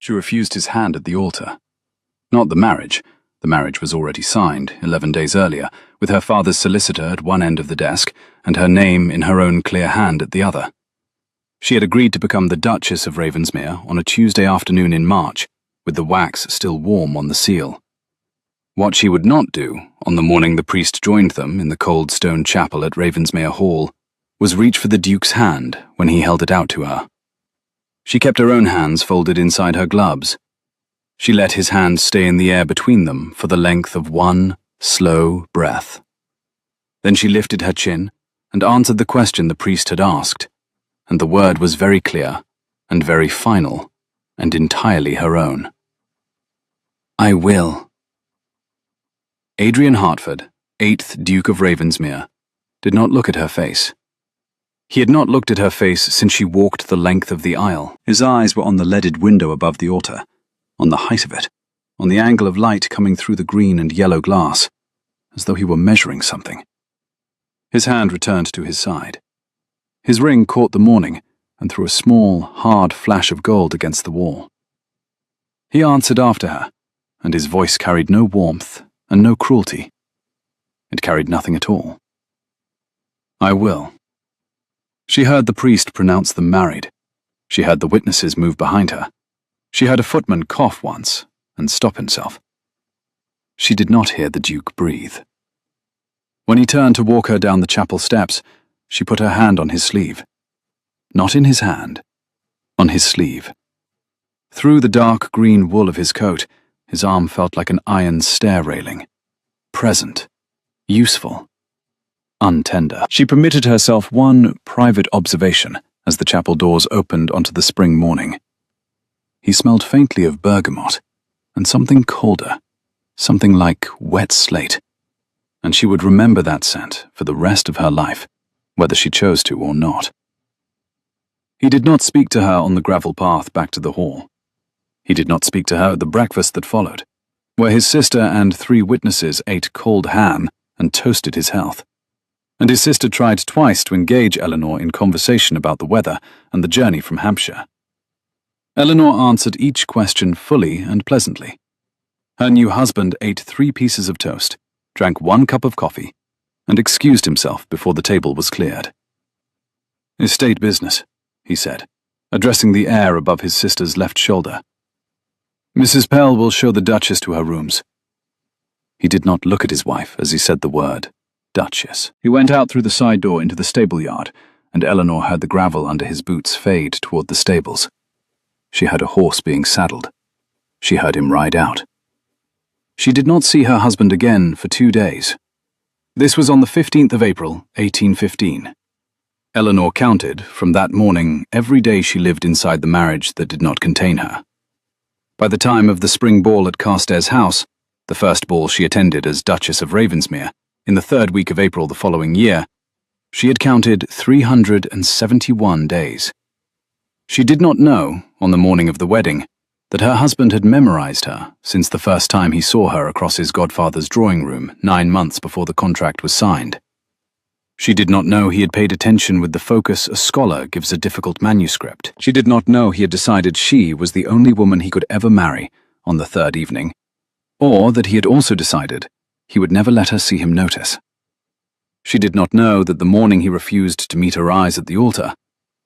She refused his hand at the altar. Not the marriage. The marriage was already signed 11 days earlier, with her father's solicitor at one end of the desk and her name in her own clear hand at the other. She had agreed to become the Duchess of Ravensmere on a Tuesday afternoon in March, with the wax still warm on the seal. What she would not do, on the morning the priest joined them in the cold stone chapel at Ravensmere Hall, was reach for the Duke's hand when he held it out to her. She kept her own hands folded inside her gloves. She let his hand stay in the air between them for the length of one slow breath. Then she lifted her chin and answered the question the priest had asked, and the word was very clear and very final and entirely her own. I will. Adrian Hertford, 8th Duke of Ravensmere, did not look at her face. He had not looked at her face since she walked the length of the aisle. His eyes were on the leaded window above the altar, on the height of it, on the angle of light coming through the green and yellow glass, as though he were measuring something. His hand returned to his side. His ring caught the morning and threw a small, hard flash of gold against the wall. He answered after her, and his voice carried no warmth and no cruelty. It carried nothing at all. I will. She heard the priest pronounce them married. She heard the witnesses move behind her. She heard a footman cough once and stop himself. She did not hear the Duke breathe. When he turned to walk her down the chapel steps, she put her hand on his sleeve. Not in his hand, on his sleeve. Through the dark green wool of his coat, his arm felt like an iron stair railing. Present, useful, untender. She permitted herself one private observation as the chapel doors opened onto the spring morning. He smelled faintly of bergamot, and something colder, something like wet slate, and she would remember that scent for the rest of her life, whether she chose to or not. He did not speak to her on the gravel path back to the hall. He did not speak to her at the breakfast that followed, where his sister and 3 witnesses ate cold ham and toasted his health. And his sister tried twice to engage Eleanor in conversation about the weather and the journey from Hampshire. Eleanor answered each question fully and pleasantly. Her new husband ate 3 pieces of toast, drank 1 cup of coffee, and excused himself before the table was cleared. Estate business, he said, addressing the air above his sister's left shoulder. Mrs. Pell will show the Duchess to her rooms. He did not look at his wife as he said the word, Duchess. He went out through the side door into the stable yard, and Eleanor heard the gravel under his boots fade toward the stables. She heard a horse being saddled. She heard him ride out. She did not see her husband again for 2 days. This was on the 15th of April, 1815. Eleanor counted, from that morning, every day she lived inside the marriage that did not contain her. By the time of the spring ball at Carstairs House, the first ball she attended as Duchess of Ravensmere, in the 3rd week of April the following year, she had counted 371 days. She did not know, on the morning of the wedding, that her husband had memorized her since the first time he saw her across his godfather's drawing room 9 months before the contract was signed. She did not know he had paid attention with the focus a scholar gives a difficult manuscript. She did not know he had decided she was the only woman he could ever marry on the 3rd evening, or that he had also decided he would never let her see him notice. She did not know that the morning he refused to meet her eyes at the altar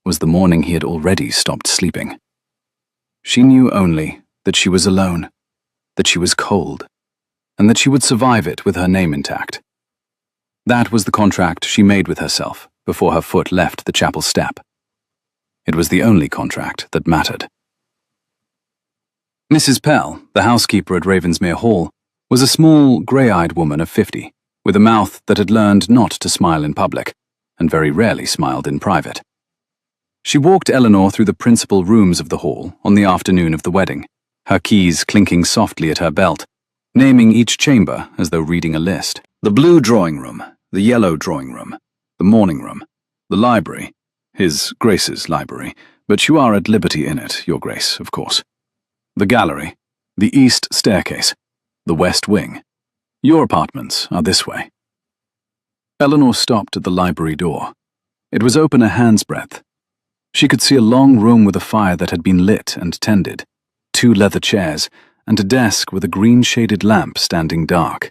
was the morning he had already stopped sleeping. She knew only that she was alone, that she was cold, and that she would survive it with her name intact. That was the contract she made with herself before her foot left the chapel step. It was the only contract that mattered. Mrs. Pell, the housekeeper at Ravensmere Hall, was a small, grey-eyed woman of 50, with a mouth that had learned not to smile in public, and very rarely smiled in private. She walked Eleanor through the principal rooms of the hall on the afternoon of the wedding, her keys clinking softly at her belt, naming each chamber as though reading a list. The blue drawing room, the yellow drawing room, the morning room, the library, His Grace's library, but you are at liberty in it, Your Grace, of course. The gallery, the east staircase, the west wing. Your apartments are this way. Eleanor stopped at the library door. It was open a hand's breadth. She could see a long room with a fire that had been lit and tended, 2 leather chairs, and a desk with a green-shaded lamp standing dark.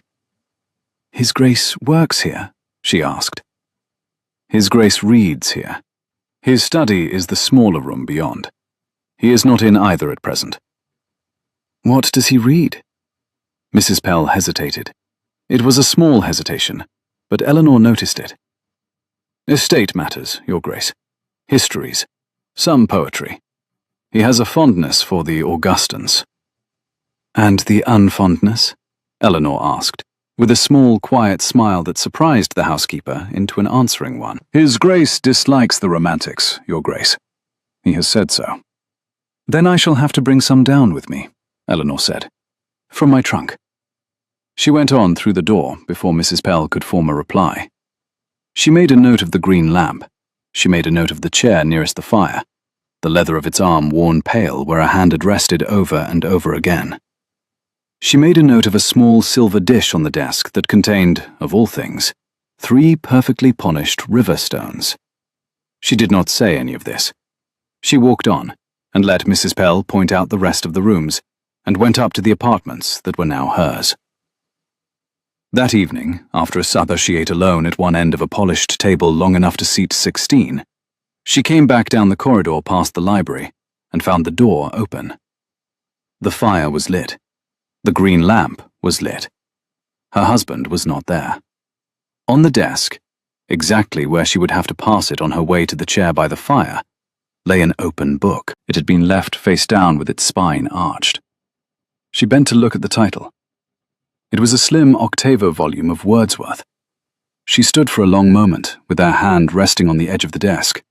"His Grace works here?" she asked. "His Grace reads here. His study is the smaller room beyond. He is not in either at present." "What does he read?" Mrs. Pell hesitated. It was a small hesitation, but Eleanor noticed it. "Estate matters, Your Grace. Histories. Some poetry. He has a fondness for the Augustans." "And the unfondness?" Eleanor asked, with a small, quiet smile that surprised the housekeeper into an answering one. "His Grace dislikes the romantics, Your Grace. He has said so." "Then I shall have to bring some down with me," Eleanor said, "from my trunk." She went on through the door before Mrs. Pell could form a reply. She made a note of the green lamp. She made a note of the chair nearest the fire, the leather of its arm worn pale where a hand had rested over and over again. She made a note of a small silver dish on the desk that contained, of all things, 3 perfectly polished river stones. She did not say any of this. She walked on and let Mrs. Pell point out the rest of the rooms, and went up to the apartments that were now hers. That evening, after a supper she ate alone at one end of a polished table long enough to seat 16, she came back down the corridor past the library and found the door open. The fire was lit. The green lamp was lit. Her husband was not there. On the desk, exactly where she would have to pass it on her way to the chair by the fire, lay an open book. It had been left face down with its spine arched. She bent to look at the title. It was a slim octavo volume of Wordsworth. She stood for a long moment with her hand resting on the edge of the desk.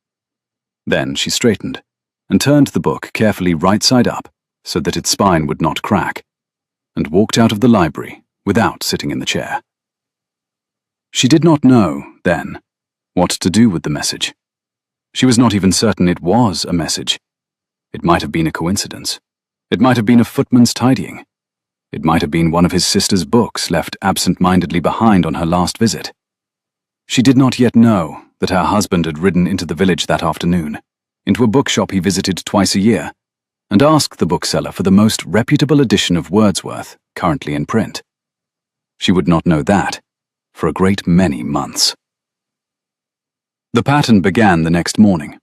Then she straightened and turned the book carefully right side up so that its spine would not crack, and walked out of the library without sitting in the chair. She did not know, then, what to do with the message. She was not even certain it was a message. It might have been a coincidence. It might have been a footman's tidying. It might have been one of his sister's books left absent-mindedly behind on her last visit. She did not yet know that her husband had ridden into the village that afternoon, into a bookshop he visited twice a year, and asked the bookseller for the most reputable edition of Wordsworth currently in print. She would not know that for a great many months. The pattern began the next morning.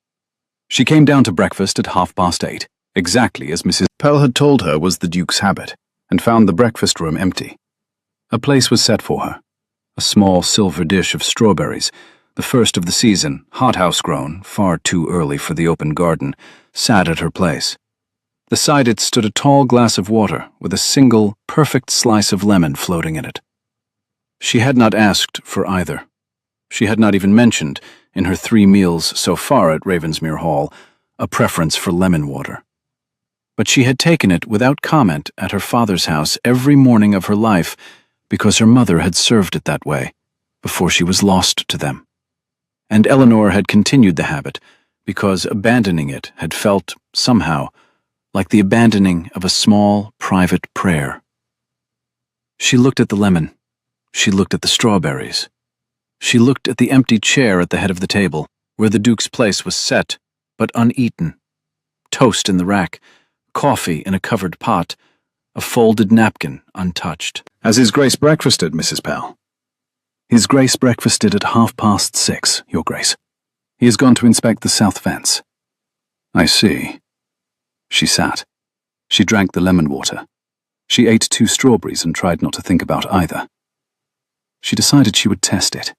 She came down to breakfast at 8:30, exactly as Mrs. Pell had told her was the Duke's habit, and found the breakfast room empty. A place was set for her. A small silver dish of strawberries, the first of the season, hothouse grown, far too early for the open garden, sat at her place. Beside it stood a tall glass of water with a single, perfect slice of lemon floating in it. She had not asked for either. She had not even mentioned, in her 3 meals so far at Ravensmere Hall, a preference for lemon water. But she had taken it without comment at her father's house every morning of her life because her mother had served it that way before she was lost to them. And Eleanor had continued the habit because abandoning it had felt, somehow, like the abandoning of a small, private prayer. She looked at the lemon. She looked at the strawberries. She looked at the empty chair at the head of the table, where the Duke's place was set, but uneaten. Toast in the rack, coffee in a covered pot, a folded napkin untouched. "Has His Grace breakfasted, Mrs. Pell?" "His Grace breakfasted at 6:30, Your Grace. He has gone to inspect the south fence." "I see." She sat. She drank the lemon water. She ate 2 strawberries and tried not to think about either. She decided she would test it.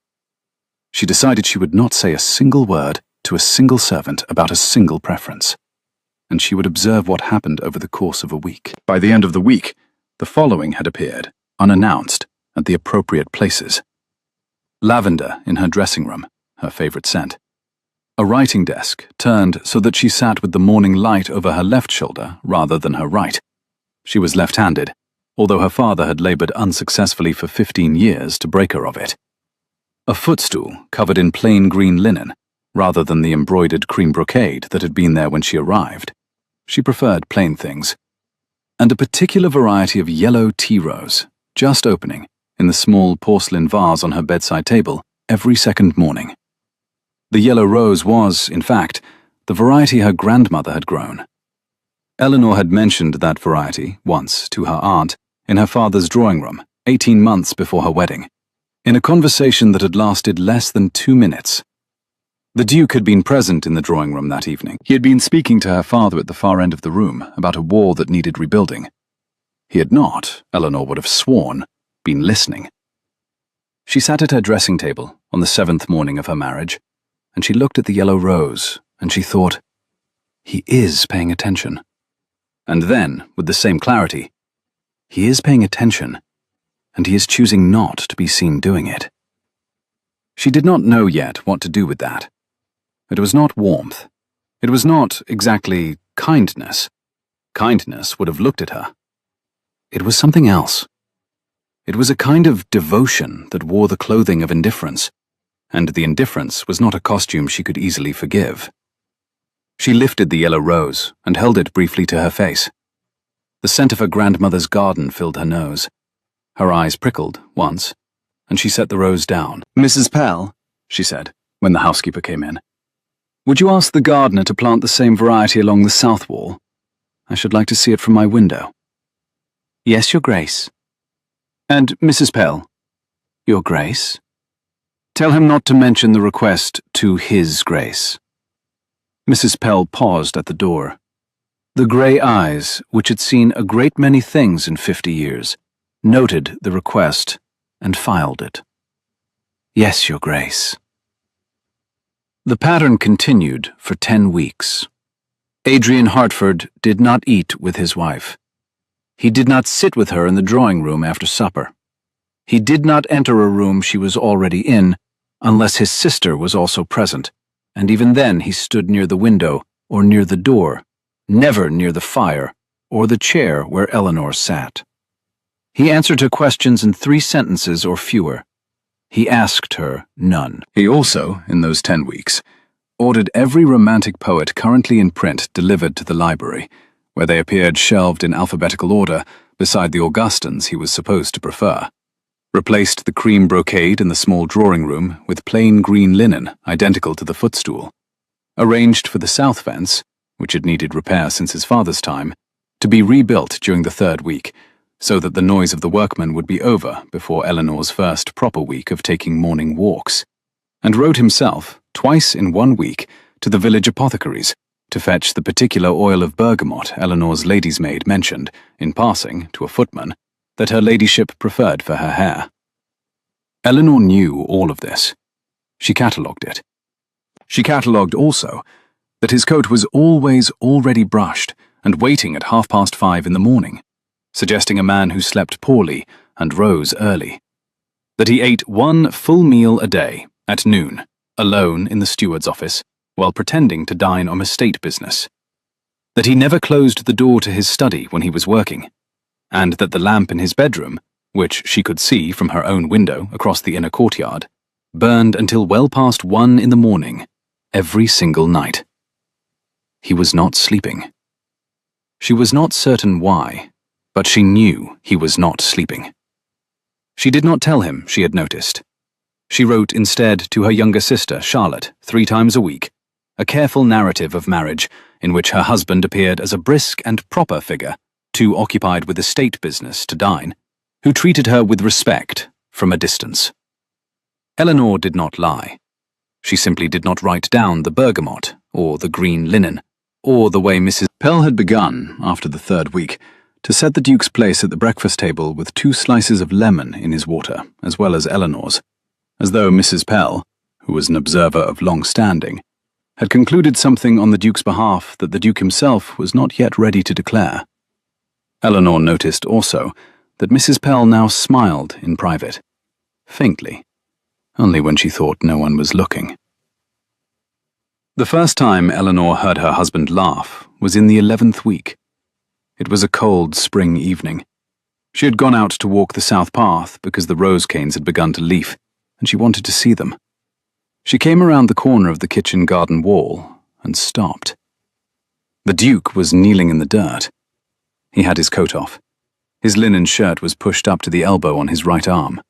She decided she would not say a single word to a single servant about a single preference, and she would observe what happened over the course of a week. By the end of the week, the following had appeared, unannounced, at the appropriate places. Lavender in her dressing room, her favorite scent. A writing desk turned so that she sat with the morning light over her left shoulder rather than her right. She was left-handed, although her father had labored unsuccessfully for 15 years to break her of it. A footstool covered in plain green linen, rather than the embroidered cream brocade that had been there when she arrived. She preferred plain things. And a particular variety of yellow tea rose, just opening, in the small porcelain vase on her bedside table, every second morning. The yellow rose was, in fact, the variety her grandmother had grown. Eleanor had mentioned that variety, once, to her aunt, in her father's drawing room, 18 months before her wedding, in a conversation that had lasted less than 2 minutes. The Duke had been present in the drawing room that evening. He had been speaking to her father at the far end of the room about a wall that needed rebuilding. He had not, Eleanor would have sworn, been listening. She sat at her dressing table on the 7th morning of her marriage, and she looked at the yellow rose, and she thought, he is paying attention. And then, with the same clarity, he is paying attention, and he is choosing not to be seen doing it. She did not know yet what to do with that. It was not warmth. It was not exactly kindness. Kindness would have looked at her. It was something else. It was a kind of devotion that wore the clothing of indifference, and the indifference was not a costume she could easily forgive. She lifted the yellow rose and held it briefly to her face. The scent of her grandmother's garden filled her nose. Her eyes prickled once, and she set the rose down. "Mrs. Pell," she said, when the housekeeper came in, "would you ask the gardener to plant the same variety along the south wall? I should like to see it from my window." "Yes, Your Grace." "And Mrs. Pell?" "Your Grace?" "Tell him not to mention the request to His Grace." Mrs. Pell paused at the door. The grey eyes, which had seen a great many things in 50 years, noted the request and filed it. "Yes, Your Grace." The pattern continued for 10 weeks. Adrian Hartford did not eat with his wife. He did not sit with her in the drawing room after supper. He did not enter a room she was already in, unless his sister was also present, and even then he stood near the window or near the door, never near the fire or the chair where Eleanor sat. He answered her questions in 3 sentences or fewer. He asked her none. He also, in those 10 weeks, ordered every romantic poet currently in print delivered to the library, where they appeared shelved in alphabetical order beside the Augustans he was supposed to prefer, replaced the cream brocade in the small drawing room with plain green linen identical to the footstool, arranged for the south fence, which had needed repair since his father's time, to be rebuilt during the 3rd week, so that the noise of the workmen would be over before Eleanor's first proper week of taking morning walks, and rode himself, twice in 1 week, to the village apothecary's to fetch the particular oil of bergamot Eleanor's lady's maid mentioned, in passing, to a footman, that her ladyship preferred for her hair. Eleanor knew all of this. She catalogued it. She catalogued also that his coat was always already brushed and waiting at 5:30 in the morning, suggesting a man who slept poorly and rose early. That he ate 1 full meal a day, at noon, alone in the steward's office, while pretending to dine on estate business. That he never closed the door to his study when he was working, and that the lamp in his bedroom, which she could see from her own window across the inner courtyard, burned until well past 1 in the morning, every single night. He was not sleeping. She was not certain why, but she knew he was not sleeping. She did not tell him she had noticed. She wrote instead to her younger sister, Charlotte, 3 times a week, a careful narrative of marriage in which her husband appeared as a brisk and proper figure, too occupied with estate business to dine, who treated her with respect from a distance. Eleanor did not lie. She simply did not write down the bergamot, or the green linen, or the way Mrs. Pell had begun, after the 3rd week, to set the Duke's place at the breakfast table with 2 slices of lemon in his water, as well as Eleanor's, as though Mrs. Pell, who was an observer of long standing, had concluded something on the Duke's behalf that the Duke himself was not yet ready to declare. Eleanor noticed also that Mrs. Pell now smiled in private, faintly, only when she thought no one was looking. The first time Eleanor heard her husband laugh was in the 11th week. It was a cold spring evening. She had gone out to walk the south path because the rose canes had begun to leaf, and she wanted to see them. She came around the corner of the kitchen garden wall and stopped. The Duke was kneeling in the dirt. He had his coat off. His linen shirt was pushed up to the elbow on his right arm.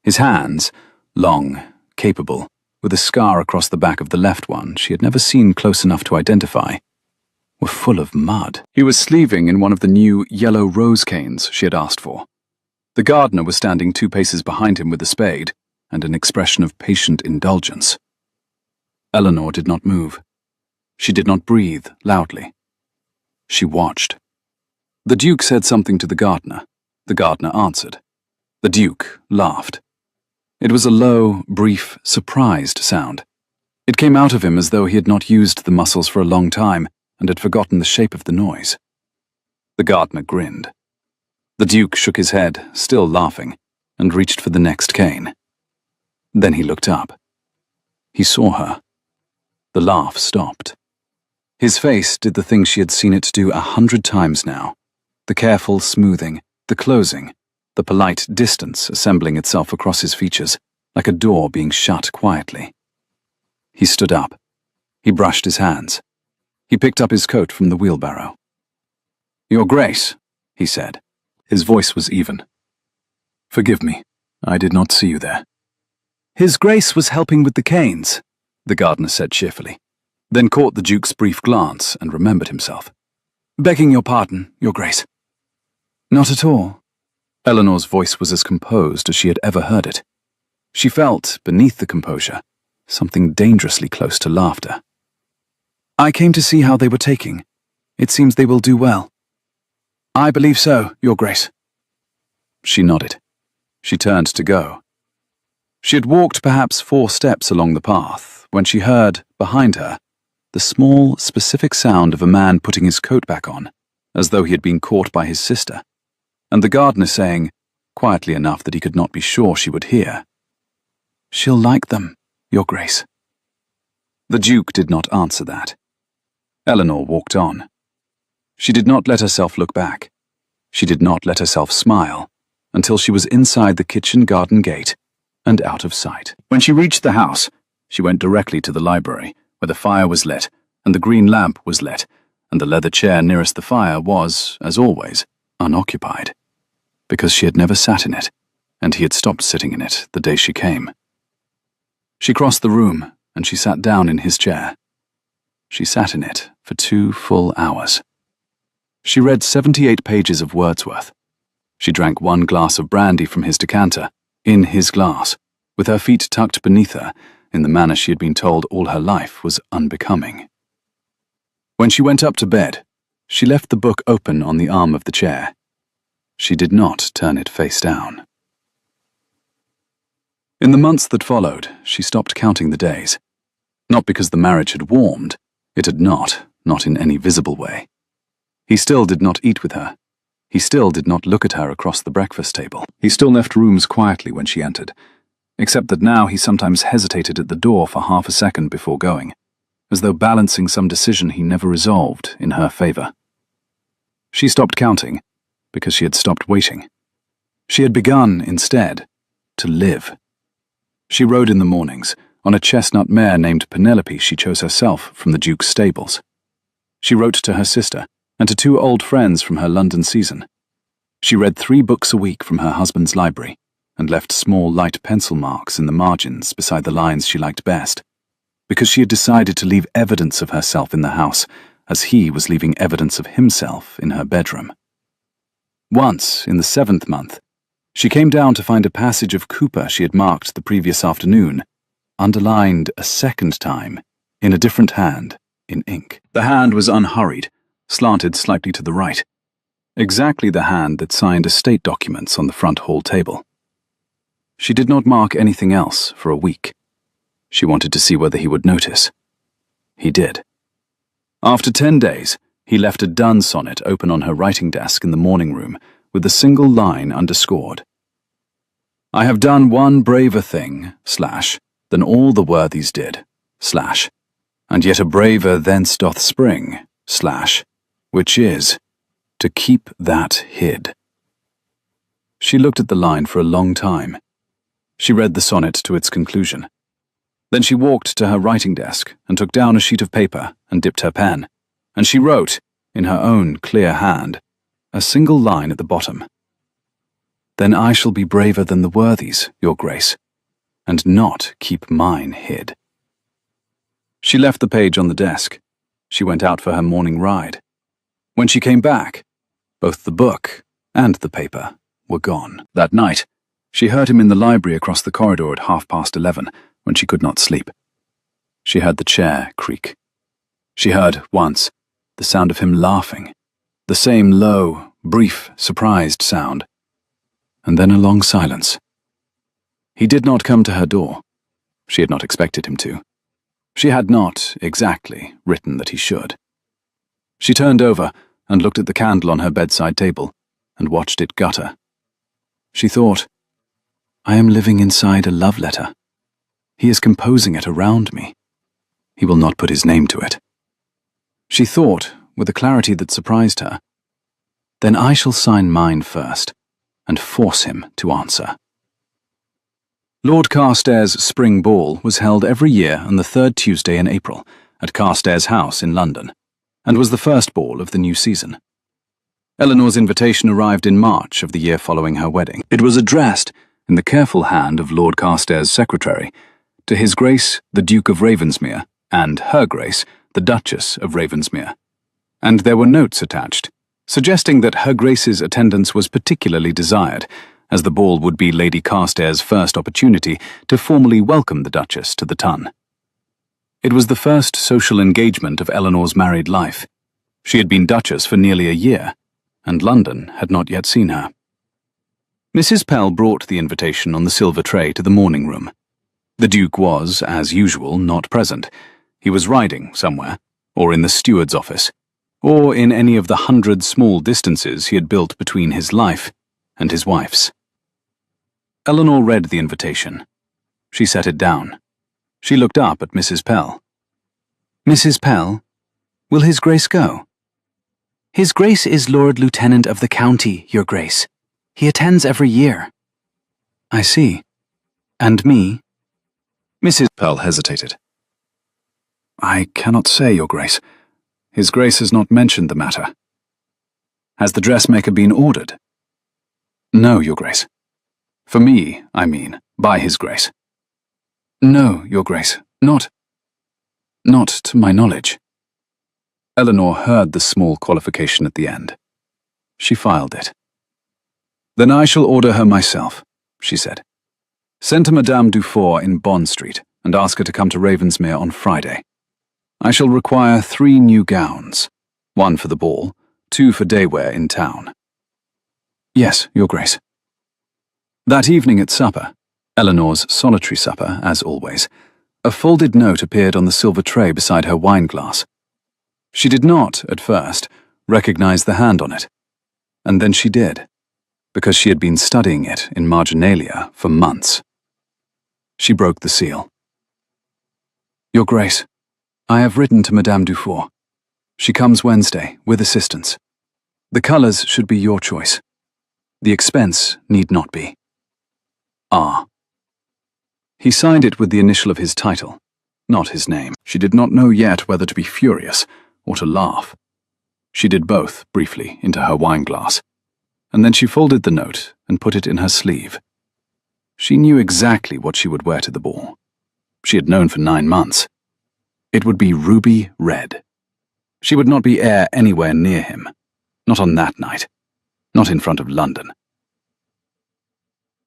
His hands, long, capable, with a scar across the back of the left one she had never seen close enough to identify, were full of mud. He was sleeving in one of the new yellow rose canes she had asked for. The gardener was standing 2 paces behind him with a spade and an expression of patient indulgence. Eleanor did not move. She did not breathe loudly. She watched. The Duke said something to the gardener. The gardener answered. The Duke laughed. It was a low, brief, surprised sound. It came out of him as though he had not used the muscles for a long time and had forgotten the shape of the noise. The gardener grinned. The Duke shook his head, still laughing, and reached for the next cane. Then he looked up. He saw her. The laugh stopped. His face did the thing she had seen it do 100 times now. The careful smoothing, the closing, the polite distance assembling itself across his features, like a door being shut quietly. He stood up. He brushed his hands. He picked up his coat from the wheelbarrow. "Your Grace," he said. His voice was even. "Forgive me, I did not see you there." "His Grace was helping with the canes," the gardener said cheerfully, then caught the Duke's brief glance and remembered himself. "Begging your pardon, Your Grace." "Not at all." Eleanor's voice was as composed as she had ever heard it. She felt, beneath the composure, something dangerously close to laughter. "I came to see how they were taking. It seems they will do well." "I believe so, Your Grace." She nodded. She turned to go. She had walked perhaps 4 steps along the path when she heard, behind her, the small, specific sound of a man putting his coat back on, as though he had been caught by his sister, and the gardener saying, quietly enough that he could not be sure she would hear, "She'll like them, Your Grace." The Duke did not answer that. Eleanor walked on. She did not let herself look back. She did not let herself smile until she was inside the kitchen garden gate and out of sight. When she reached the house, she went directly to the library, where the fire was lit and the green lamp was lit, and the leather chair nearest the fire was, as always, unoccupied, because she had never sat in it, and he had stopped sitting in it the day she came. She crossed the room, and she sat down in his chair. She sat in it for 2 full hours. She read 78 pages of Wordsworth. She drank 1 glass of brandy from his decanter, in his glass, with her feet tucked beneath her, in the manner she had been told all her life was unbecoming. When she went up to bed, she left the book open on the arm of the chair. She did not turn it face down. In the months that followed, she stopped counting the days. Not because the marriage had warmed. It had not in any visible way. He still did not eat with her. He still did not look at her across the breakfast table. He still left rooms quietly when she entered, except that now he sometimes hesitated at the door for half a second before going, as though balancing some decision he never resolved in her favor. She stopped counting because she had stopped waiting. She had begun, instead, to live. She rode in the mornings, on a chestnut mare named Penelope she chose herself from the Duke's stables. She wrote to her sister and to 2 old friends from her London season. She read 3 books a week from her husband's library and left small light pencil marks in the margins beside the lines she liked best, because she had decided to leave evidence of herself in the house as he was leaving evidence of himself in her bedroom. Once, in the 7th month, she came down to find a passage of Cooper she had marked the previous afternoon, underlined a 2nd time, in a different hand, in ink. The hand was unhurried, slanted slightly to the right, exactly the hand that signed estate documents on the front hall table. She did not mark anything else for a week. She wanted to see whether he would notice. He did. After 10 days, he left a Donne sonnet open on her writing desk in the morning room with a single line underscored. "I have done one braver thing, / than all the worthies did, / and yet a braver thence doth spring, / which is, to keep that hid." She looked at the line for a long time. She read the sonnet to its conclusion. Then she walked to her writing desk and took down a sheet of paper and dipped her pen, and she wrote, in her own clear hand, a single line at the bottom. "Then I shall be braver than the worthies, Your Grace, and not keep mine hid." She left the page on the desk. She went out for her morning ride. When she came back, both the book and the paper were gone. That night, she heard him in the library across the corridor at 11:30 when she could not sleep. She heard the chair creak. She heard, once, the sound of him laughing, the same low, brief, surprised sound, and then a long silence. He did not come to her door. She had not expected him to. She had not, exactly, written that he should. She turned over and looked at the candle on her bedside table and watched it gutter. She thought, I am living inside a love letter. He is composing it around me. He will not put his name to it. She thought, with a clarity that surprised her, then I shall sign mine first and force him to answer. Lord Carstairs' spring ball was held every year on the third Tuesday in April at Carstairs House in London, and was the first ball of the new season. Eleanor's invitation arrived in March of the year following her wedding. It was addressed, in the careful hand of Lord Carstairs' secretary, to His Grace the Duke of Ravensmere and Her Grace the Duchess of Ravensmere, and there were notes attached, suggesting that Her Grace's attendance was particularly desired, as the ball would be Lady Carstairs' first opportunity to formally welcome the Duchess to the Tun. It was the first social engagement of Eleanor's married life. She had been Duchess for nearly a year, and London had not yet seen her. Mrs. Pell brought the invitation on the silver tray to the morning room. The Duke was, as usual, not present. He was riding somewhere, or in the steward's office, or in any of the 100 small distances he had built between his life and his wife's. Eleanor read the invitation. She set it down. She looked up at Mrs. Pell. Mrs. Pell, will His Grace go? His Grace is Lord Lieutenant of the county, Your Grace. He attends every year. I see. And me? Mrs. Pell hesitated. I cannot say, Your Grace. His Grace has not mentioned the matter. Has the dressmaker been ordered? No, Your Grace. For me, I mean, by His Grace. No, Your Grace, not to my knowledge. Eleanor heard the small qualification at the end. She filed it. Then I shall order her myself, she said. Send to Madame Dufour in Bond Street and ask her to come to Ravensmere on Friday. I shall require 3 new gowns, 1 for the ball, 2 for day wear in town. Yes, Your Grace. That evening at supper, Eleanor's solitary supper, as always, a folded note appeared on the silver tray beside her wine glass. She did not, at first, recognize the hand on it, and then she did, because she had been studying it in marginalia for months. She broke the seal. Your Grace, I have written to Madame Dufour. She comes Wednesday, with assistance. The colours should be your choice. The expense need not be. R. He signed it with the initial of his title, not his name. She did not know yet whether to be furious or to laugh. She did both, briefly, into her wineglass, and then she folded the note and put it in her sleeve. She knew exactly what she would wear to the ball. She had known for 9 months. It would be ruby red. She would not be air anywhere near him, not on that night, not in front of London.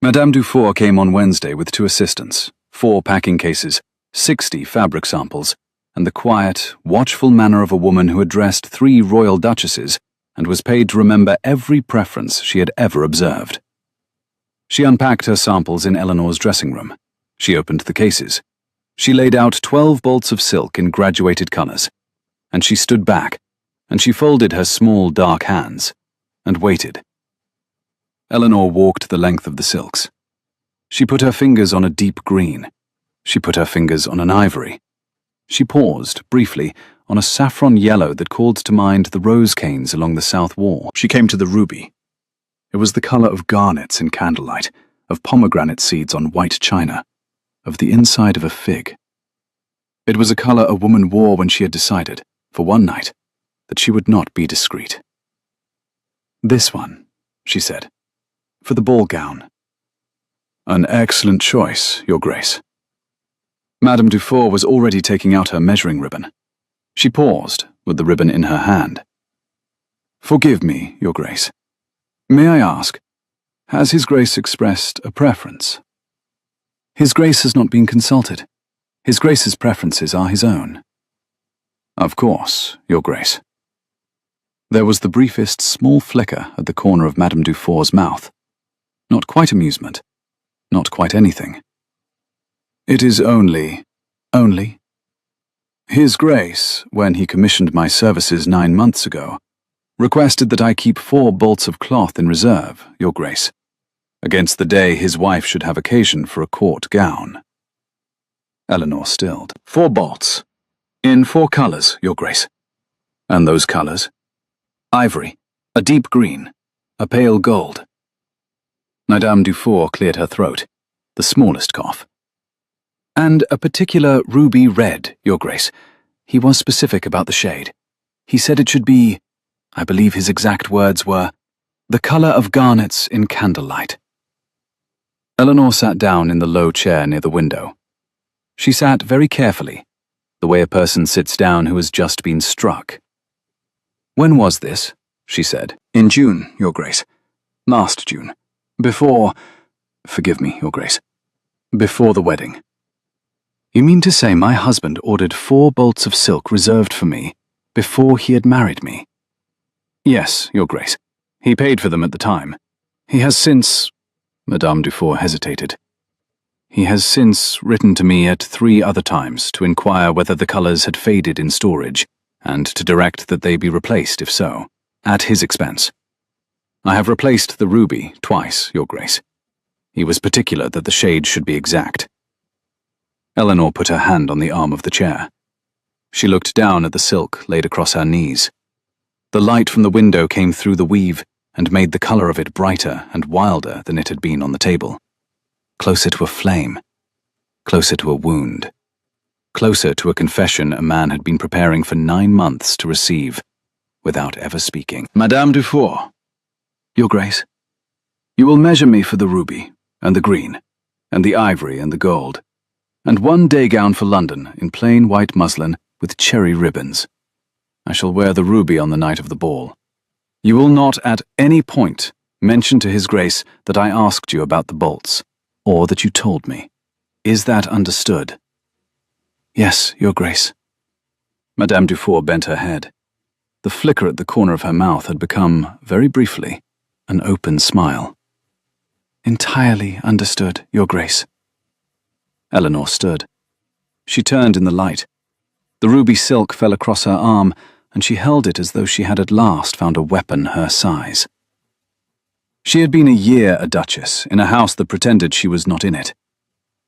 Madame Dufour came on Wednesday with 2 assistants, 4 packing cases, 60 fabric samples, and the quiet, watchful manner of a woman who had dressed 3 royal duchesses and was paid to remember every preference she had ever observed. She unpacked her samples in Eleanor's dressing room. She opened the cases. She laid out 12 bolts of silk in graduated colours, and she stood back, and she folded her small dark hands, and waited. Eleanor walked the length of the silks. She put her fingers on a deep green. She put her fingers on an ivory. She paused, briefly, on a saffron yellow that called to mind the rose canes along the south wall. She came to the ruby. It was the colour of garnets in candlelight, of pomegranate seeds on white china, of the inside of a fig. It was a colour a woman wore when she had decided, for one night, that she would not be discreet. This one, she said, for the ball gown. An excellent choice, Your Grace. Madame Dufour was already taking out her measuring ribbon. She paused, with the ribbon in her hand. "Forgive me, Your Grace. May I ask, has His Grace expressed a preference?" "His Grace has not been consulted. His Grace's preferences are his own." "Of course, Your Grace." There was the briefest small flicker at the corner of Madame Dufour's mouth. Not quite amusement. Not quite anything. "It is only... His Grace, when he commissioned my services 9 months ago, requested that I keep 4 bolts of cloth in reserve, Your Grace, against the day his wife should have occasion for a court gown." Eleanor stilled. 4 bolts. In 4 colours, Your Grace. And those colours? Ivory, a deep green, a pale gold. Madame Dufour cleared her throat, the smallest cough. "And a particular ruby red, Your Grace. He was specific about the shade. He said it should be, I believe his exact words were, the colour of garnets in candlelight." Eleanor sat down in the low chair near the window. She sat very carefully, the way a person sits down who has just been struck. "When was this?" she said. "In June, Your Grace. Last June. Before... Forgive me, Your Grace. Before the wedding." "You mean to say my husband ordered 4 bolts of silk reserved for me before he had married me?" "Yes, Your Grace. He paid for them at the time. He has since..." Madame Dufour hesitated. "He has since written to me at 3 other times to inquire whether the colours had faded in storage, and to direct that they be replaced if so, at his expense. I have replaced the ruby twice, Your Grace. He was particular that the shade should be exact." Eleanor put her hand on the arm of the chair. She looked down at the silk laid across her knees. The light from the window came through the weave and made the colour of it brighter and wilder than it had been on the table. Closer to a flame. Closer to a wound. Closer to a confession a man had been preparing for 9 months to receive, without ever speaking. "Madame Dufour." "Your Grace. You will measure me for the ruby, and the green, and the ivory and the gold, and 1 day gown for London in plain white muslin with cherry ribbons. I shall wear the ruby on the night of the ball. You will not at any point mention to His Grace that I asked you about the bolts, or that you told me. Is that understood?" "Yes, Your Grace." Madame Dufour bent her head. The flicker at the corner of her mouth had become, very briefly, an open smile. "Entirely understood, Your Grace." Eleanor stood. She turned in the light. The ruby silk fell across her arm, and she held it as though she had at last found a weapon her size. She had been a year a duchess in a house that pretended she was not in it.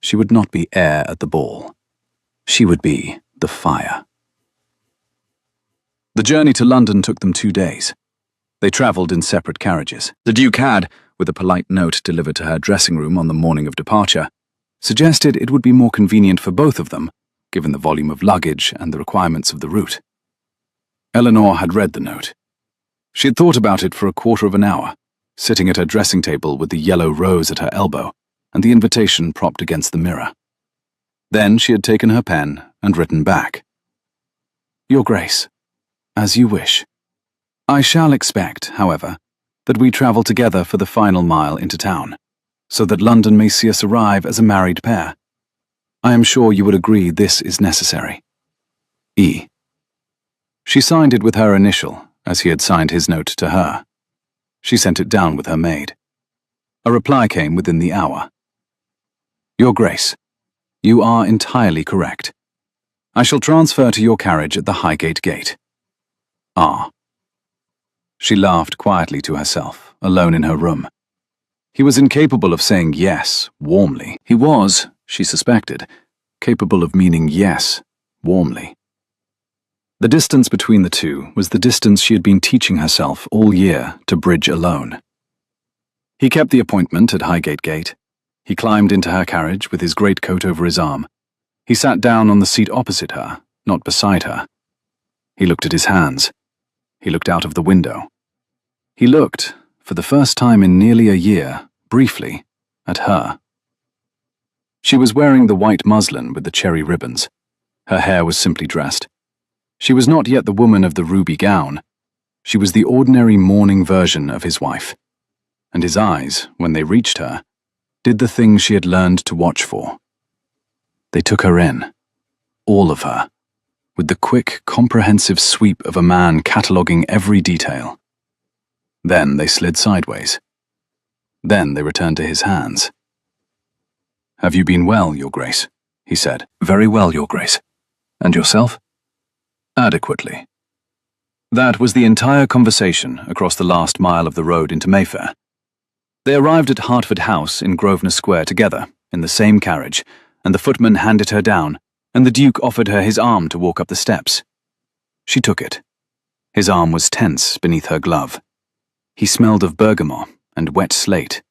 She would not be heir at the ball. She would be the fire. The journey to London took them 2 days. They travelled in separate carriages. The Duke had, with a polite note delivered to her dressing room on the morning of departure, suggested it would be more convenient for both of them, given the volume of luggage and the requirements of the route. Eleanor had read the note. She had thought about it for a quarter of an hour, sitting at her dressing table with the yellow rose at her elbow and the invitation propped against the mirror. Then she had taken her pen and written back. "Your Grace, as you wish. I shall expect, however, that we travel together for the final mile into town, so that London may see us arrive as a married pair. I am sure you would agree this is necessary. E." She signed it with her initial, as he had signed his note to her. She sent it down with her maid. A reply came within the hour. "Your Grace, you are entirely correct. I shall transfer to your carriage at the Highgate gate. R." She laughed quietly to herself, alone in her room. He was incapable of saying yes, warmly. He was, she suspected, capable of meaning yes, warmly. The distance between the two was the distance she had been teaching herself all year to bridge alone. He kept the appointment at Highgate Gate. He climbed into her carriage with his greatcoat over his arm. He sat down on the seat opposite her, not beside her. He looked at his hands. He looked out of the window. He looked, for the first time in nearly a year, briefly, at her. She was wearing the white muslin with the cherry ribbons. Her hair was simply dressed. She was not yet the woman of the ruby gown. She was the ordinary morning version of his wife. And his eyes, when they reached her, did the thing she had learned to watch for. They took her in, all of her, with the quick, comprehensive sweep of a man cataloguing every detail. Then they slid sideways. Then they returned to his hands. "Have you been well, Your Grace?" he said. "Very well, Your Grace. And yourself?" "Adequately." That was the entire conversation across the last mile of the road into Mayfair. They arrived at Hertford House in Grosvenor Square together, in the same carriage, and the footman handed her down, and the Duke offered her his arm to walk up the steps. She took it. His arm was tense beneath her glove. He smelled of bergamot and wet slate,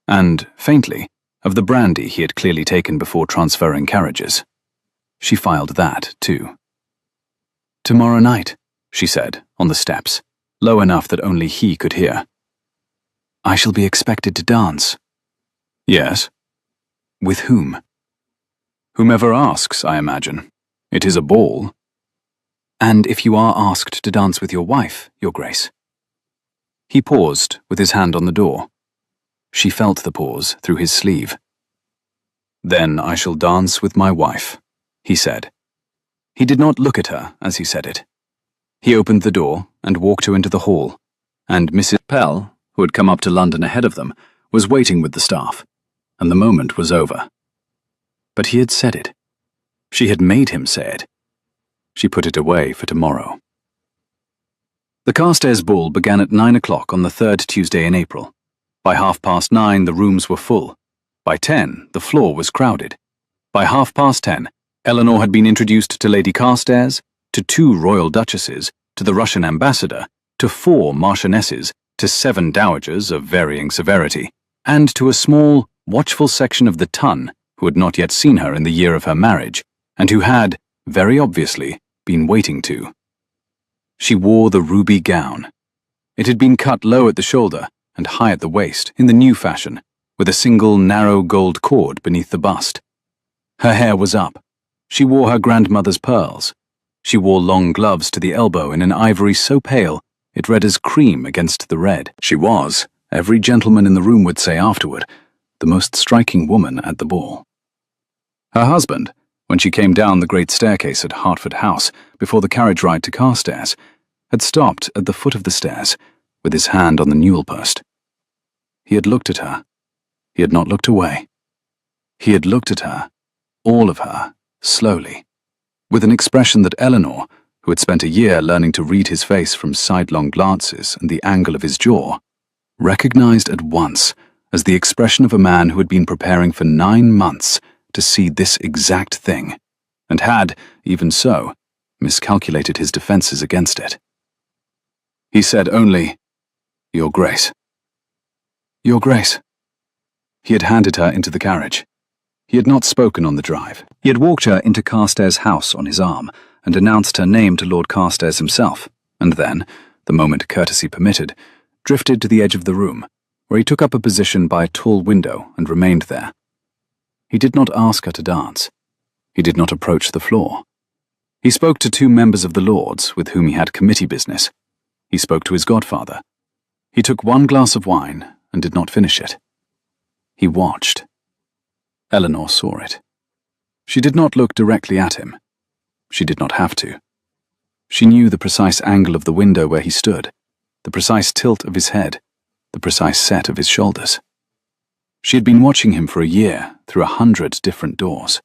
and, faintly, of the brandy he had clearly taken before transferring carriages. She filed that, too. "Tomorrow night," she said, on the steps, low enough that only he could hear. "I shall be expected to dance." "Yes." "With whom?" "Whomever asks, I imagine. It is a ball." "And if you are asked to dance with your wife, Your Grace?" He paused, with his hand on the door. She felt the pause through his sleeve. "Then I shall dance with my wife," he said. He did not look at her as he said it. He opened the door and walked her into the hall, and Mrs. Pell, who had come up to London ahead of them, was waiting with the staff, and the moment was over. But he had said it. She had made him say it. She put it away for tomorrow. The Carstairs ball began at 9 o'clock on the third Tuesday in April. By 9:30 the rooms were full. By 10 the floor was crowded. By 10:30 Eleanor had been introduced to Lady Carstairs, to 2 royal duchesses, to the Russian ambassador, to 4 marchionesses, to 7 dowagers of varying severity, and to a small, watchful section of the ton who had not yet seen her in the year of her marriage, and who had, very obviously, been waiting to. She wore the ruby gown. It had been cut low at the shoulder and high at the waist, in the new fashion, with a single narrow gold cord beneath the bust. Her hair was up. She wore her grandmother's pearls. She wore long gloves to the elbow in an ivory so pale it read as cream against the red. She was, every gentleman in the room would say afterward, the most striking woman at the ball. Her husband, when she came down the great staircase at Hertford House before the carriage ride to Carstairs, had stopped at the foot of the stairs with his hand on the newel post. He had looked at her. He had not looked away. He had looked at her, all of her, slowly, with an expression that Eleanor, who had spent a year learning to read his face from sidelong glances and the angle of his jaw, recognized at once as the expression of a man who had been preparing for 9 months to see this exact thing, and had, even so, miscalculated his defenses against it. He said only, "Your Grace." "Your Grace." He had handed her into the carriage. He had not spoken on the drive. He had walked her into Carstairs' house on his arm and announced her name to Lord Carstairs himself, and then, the moment courtesy permitted, drifted to the edge of the room, where he took up a position by a tall window and remained there. He did not ask her to dance. He did not approach the floor. He spoke to 2 members of the Lords with whom he had committee business. He spoke to his godfather. He took 1 glass of wine and did not finish it. He watched. Eleanor saw it. She did not look directly at him. She did not have to. She knew the precise angle of the window where he stood, the precise tilt of his head, the precise set of his shoulders. She had been watching him for a year through 100 different doors.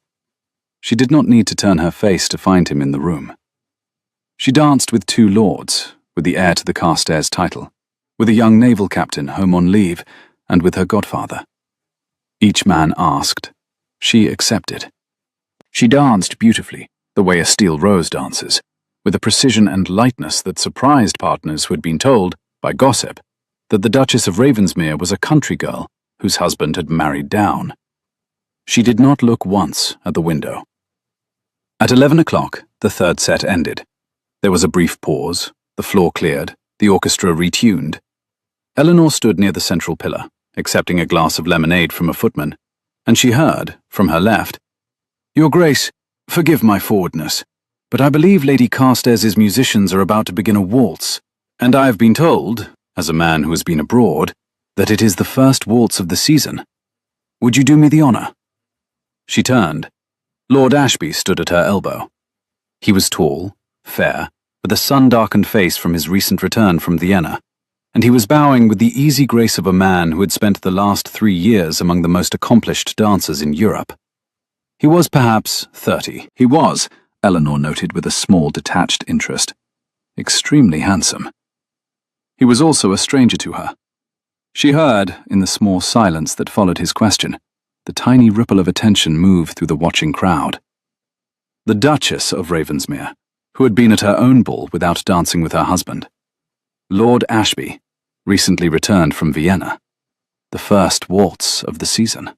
She did not need to turn her face to find him in the room. She danced with 2 lords, with the heir to the Carstairs title, with a young naval captain home on leave, and with her godfather. Each man asked. She accepted. She danced beautifully, the way a steel rose dances, with a precision and lightness that surprised partners who had been told, by gossip, that the Duchess of Ravensmere was a country girl whose husband had married down. She did not look once at the window. At 11 o'clock, the 3rd set ended. There was a brief pause, the floor cleared, the orchestra retuned. Eleanor stood near the central pillar, accepting a glass of lemonade from a footman, and she heard, from her left, "Your Grace, forgive my forwardness, But I believe Lady Carstairs' musicians are about to begin a waltz, and I have been told, as a man who has been abroad, that it is the first waltz of the season. Would you do me the honour?" She turned. Lord Ashby stood at her elbow. He was tall, fair, with a sun-darkened face from his recent return from Vienna, and he was bowing with the easy grace of a man who had spent the last 3 years among the most accomplished dancers in Europe. He was perhaps 30. He was, Eleanor noted with a small detached interest, extremely handsome. He was also a stranger to her. She heard, in the small silence that followed his question, the tiny ripple of attention move through the watching crowd. The Duchess of Ravensmere, who had been at her own ball without dancing with her husband. Lord Ashby, recently returned from Vienna. The first waltz of the season.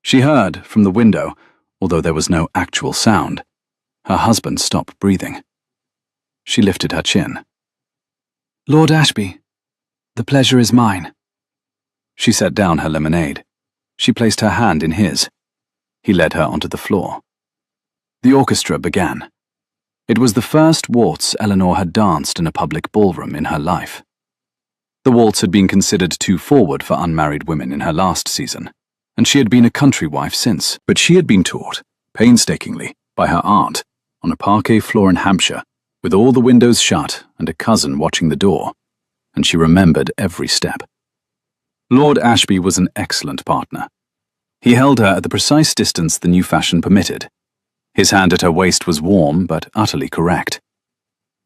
She heard, from the window, although there was no actual sound, her husband stop breathing. She lifted her chin. "Lord Ashby, the pleasure is mine." She set down her lemonade. She placed her hand in his. He led her onto the floor. The orchestra began. It was the first waltz Eleanor had danced in a public ballroom in her life. The waltz had been considered too forward for unmarried women in her last season, and she had been a country wife since. But she had been taught, painstakingly, by her aunt, on a parquet floor in Hampshire, with all the windows shut and a cousin watching the door, and she remembered every step. Lord Ashby was an excellent partner. He held her at the precise distance the new fashion permitted. His hand at her waist was warm but utterly correct.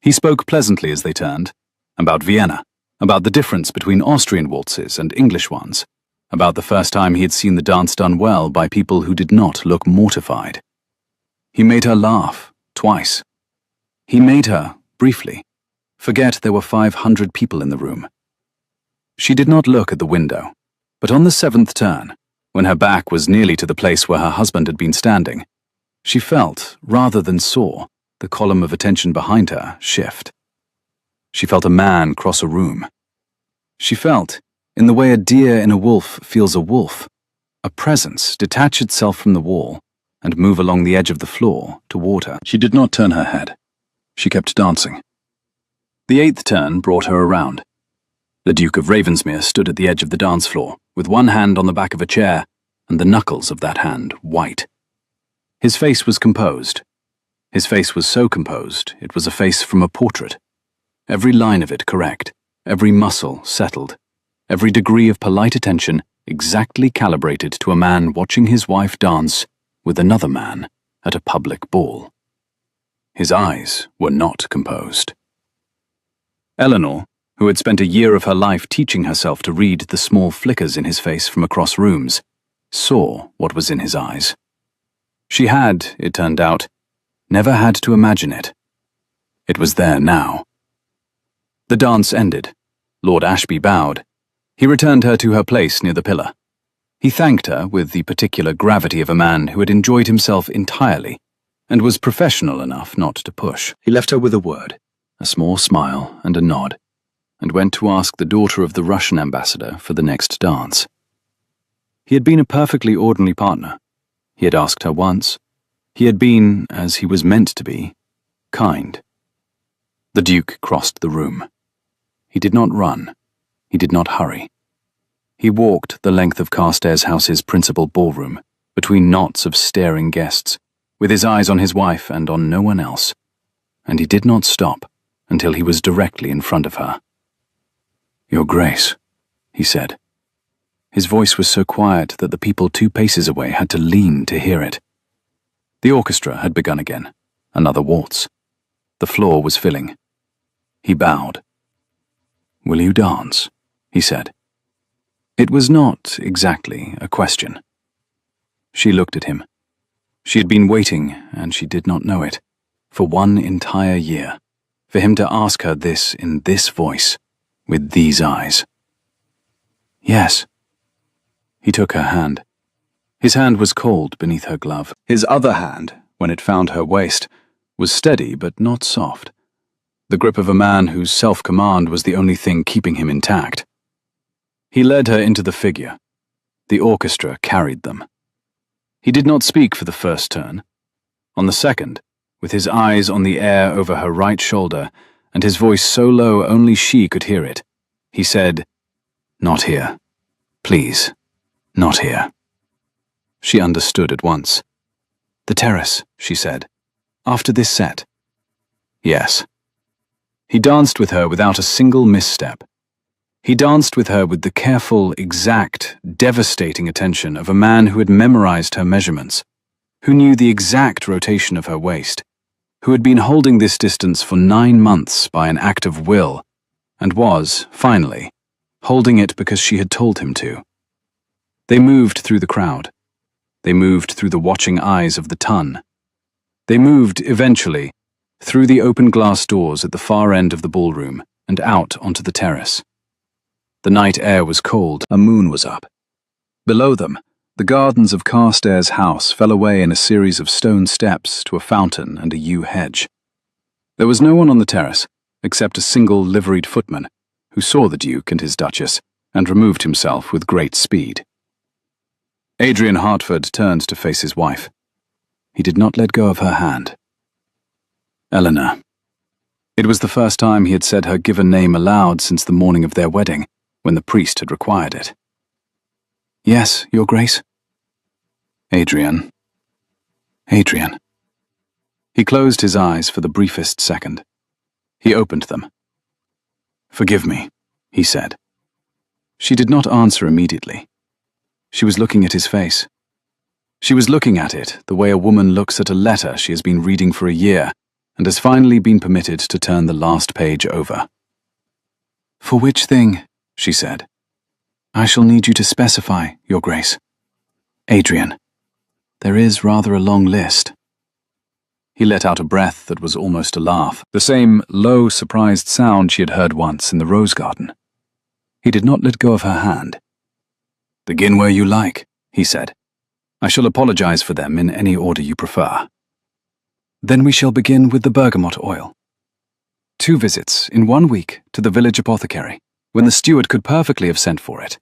He spoke pleasantly as they turned, about Vienna, about the difference between Austrian waltzes and English ones, about the first time he had seen the dance done well by people who did not look mortified. He made her laugh, twice. He made her, briefly, forget there were 500 people in the room. She did not look at the window, but on the 7th turn, when her back was nearly to the place where her husband had been standing, she felt, rather than saw, the column of attention behind her shift. She felt a man cross a room. She felt, in the way a deer in a wolf feels a wolf, a presence detach itself from the wall and move along the edge of the floor toward her. She did not turn her head. She kept dancing. The 8th turn brought her around. The Duke of Ravensmere stood at the edge of the dance floor, with one hand on the back of a chair, and the knuckles of that hand white. His face was composed. His face was so composed, it was a face from a portrait. Every line of it correct, every muscle settled, every degree of polite attention exactly calibrated to a man watching his wife dance with another man at a public ball. His eyes were not composed. Eleanor, who had spent a year of her life teaching herself to read the small flickers in his face from across rooms, saw what was in his eyes. She had, it turned out, never had to imagine it. It was there now. The dance ended. Lord Ashby bowed. He returned her to her place near the pillar. He thanked her with the particular gravity of a man who had enjoyed himself entirely and was professional enough not to push. He left her with a word, a small smile and a nod, and went to ask the daughter of the Russian ambassador for the next dance. He had been a perfectly ordinary partner. He had asked her once. He had been, as he was meant to be, kind. The Duke crossed the room. He did not run. He did not hurry. He walked the length of Carstairs House's principal ballroom, between knots of staring guests, with his eyes on his wife and on no one else, and he did not stop until he was directly in front of her. "Your Grace," he said. His voice was so quiet that the people 2 paces away had to lean to hear it. The orchestra had begun again, another waltz. The floor was filling. He bowed. "Will you dance?" he said. It was not exactly a question. She looked at him. She had been waiting, and she did not know it, for 1 entire year, for him to ask her this in this voice, with these eyes. "Yes." He took her hand. His hand was cold beneath her glove. His other hand, when it found her waist, was steady but not soft, the grip of a man whose self-command was the only thing keeping him intact. He led her into the figure. The orchestra carried them. He did not speak for the first turn. On the second, with his eyes on the air over her right shoulder, and his voice so low only she could hear it. He said, "Not here. Please, not here." She understood at once. "The terrace," she said. "After this set." Yes. He danced with her without a single misstep. He danced with her with the careful, exact, devastating attention of a man who had memorized her measurements, who knew the exact rotation of her waist, who had been holding this distance for 9 months by an act of will, and was, finally, holding it because she had told him to. They moved through the crowd. They moved through the watching eyes of the ton. They moved, eventually, through the open glass doors at the far end of the ballroom and out onto the terrace. The night air was cold, a moon was up. Below them, the gardens of Carstairs' house fell away in a series of stone steps to a fountain and a yew hedge. There was no one on the terrace, except a single liveried footman, who saw the Duke and his Duchess, and removed himself with great speed. Adrian Hartford turned to face his wife. He did not let go of her hand. Eleanor. It was the first time he had said her given name aloud since the morning of their wedding, when the priest had required it. "Yes, Your Grace." "Adrian. Adrian." He closed his eyes for the briefest second. He opened them. "Forgive me," he said. She did not answer immediately. She was looking at his face. She was looking at it the way a woman looks at a letter she has been reading for a year and has finally been permitted to turn the last page over. "For which thing?" she said. "I shall need you to specify, Your Grace." "Adrian, there is rather a long list." He let out a breath that was almost a laugh, the same low, surprised sound she had heard once in the rose garden. He did not let go of her hand. "Begin where you like," he said. "I shall apologize for them in any order you prefer." "Then we shall begin with the bergamot oil. 2 visits in 1 week to the village apothecary, when the steward could perfectly have sent for it.